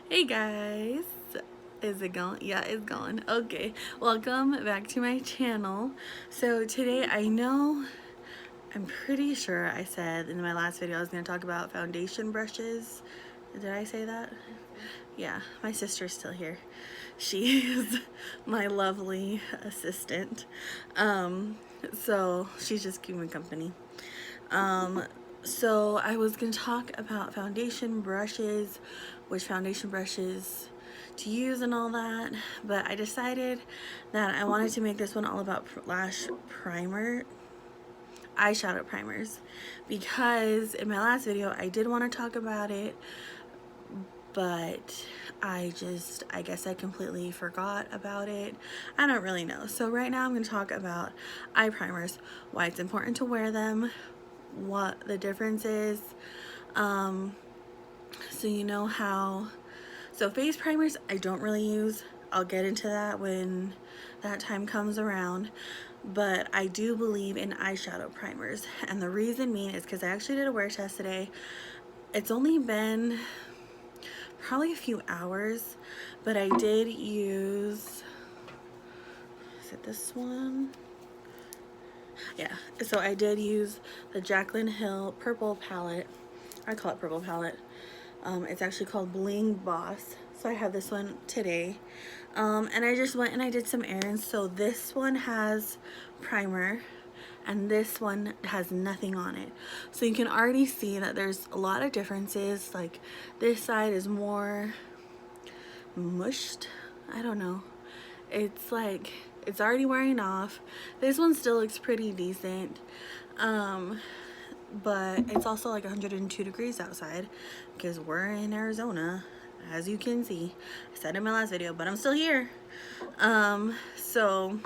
Hey guys, is it going? Yeah, it's going. Okay, welcome back to my channel. So today I'm pretty sure I said in my last video I was going to talk about foundation brushes. Did I say that? Yeah, my sister's still here. She is my lovely assistant. So she's just keeping me company. So I was going to talk about foundation brushes, which foundation brushes to use and all that, but I decided that I wanted to make this one all about eyeshadow primers, because in my last video I did want to talk about it, but I guess I completely forgot about it. I don't really know. So right now I'm going to talk about eye primers, why it's important to wear them, what the difference is, so you know how. So face primers I don't really use. I'll get into that when that time comes around, but I do believe in eyeshadow primers, and the reason being is because I actually did a wear test today. It's only been probably a few hours, but I did use, is it this one? Yeah, so I did use the Jaclyn Hill purple palette. I call it purple palette. It's actually called Bling Boss. So I have this one today. And I just went and I did some errands. So this one has primer and this one has nothing on it. So you can already see that there's a lot of differences. Like this side is more mushed. I don't know. It's like, it's already wearing off. This one still looks pretty decent. But it's also like 102 degrees outside because we're in Arizona, as you can see. I said in my last video, but I'm still here. So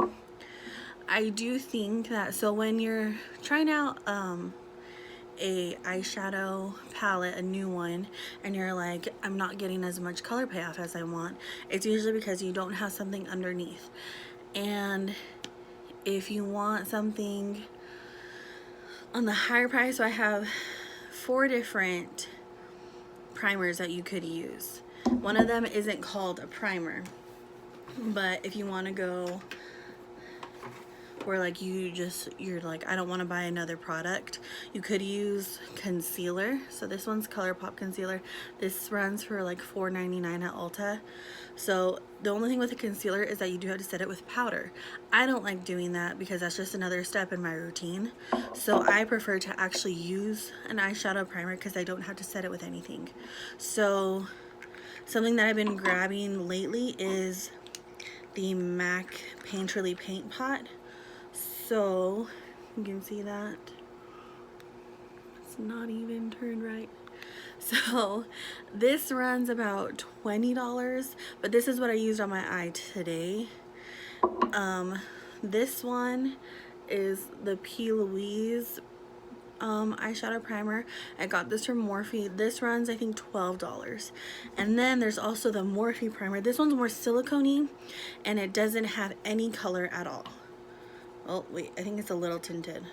I do think that, so when you're trying out a eyeshadow palette, a new one, and you're like, I'm not getting as much color payoff as I want, it's usually because you don't have something underneath. And if you want something on the higher price, so I have 4 different primers that you could use. One of them isn't called a primer, but if you want to go where like you're like, I don't want to buy another product, you could use concealer. So this one's ColourPop concealer. This runs for like $4.99 at Ulta. So the only thing with a concealer is that you do have to set it with powder. I don't like doing that because that's just another step in my routine. So I prefer to actually use an eyeshadow primer because I don't have to set it with anything. So something that I've been grabbing lately is the MAC Painterly Paint Pot. So you can see that it's not even turned right. So this runs about $20, but this is what I used on my eye today. This one is the P. Louise eyeshadow primer. I got this from Morphe. This runs I think $12. And then there's also the Morphe primer. This one's more silicone-y and it doesn't have any color at all. Oh wait, I think it's a little tinted.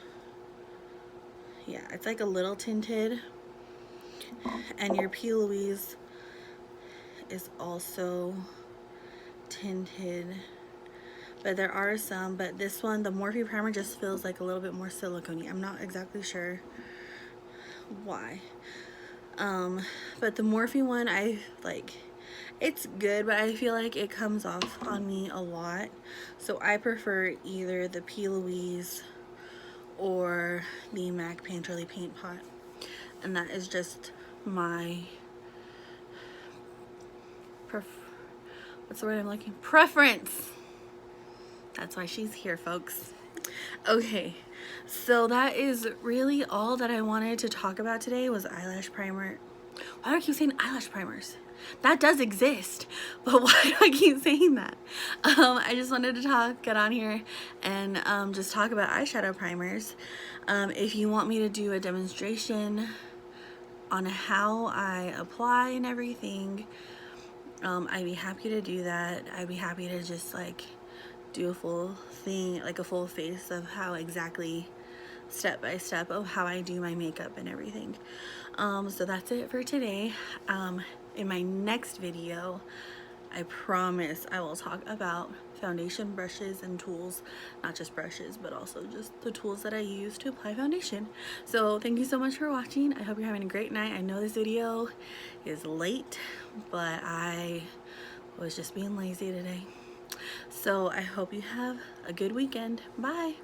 Yeah, it's like a little tinted. And your P. Louise is also tinted, but there are some, but this one, the Morphe primer, just feels like a little bit more silicone-y. I'm not exactly sure why. But the Morphe one, I like, it's good, but I feel like it comes off on me a lot. So I prefer either the P. Louise or the MAC Painterly Paint Pot. And that is just my what's the word I'm looking? Preference. That's why she's here, folks. Okay, so that is really all that I wanted to talk about today was eyelash primer. Why do I keep saying eyelash primers? That does exist, but why do I keep saying that? I just wanted to get on here and just talk about eyeshadow primers. If you want me to do a demonstration on how I apply and everything, I'd be happy to do that. I'd be happy to just like do a full thing, like a full face of how exactly step by step of how I do my makeup and everything. So that's it for today. in my next video, I promise I will talk about foundation brushes and tools, not just brushes, but also just the tools that I use to apply foundation. So thank you so much for watching. I hope you're having a great night. I know this video is late, but I was just being lazy today. So I hope you have a good weekend. Bye.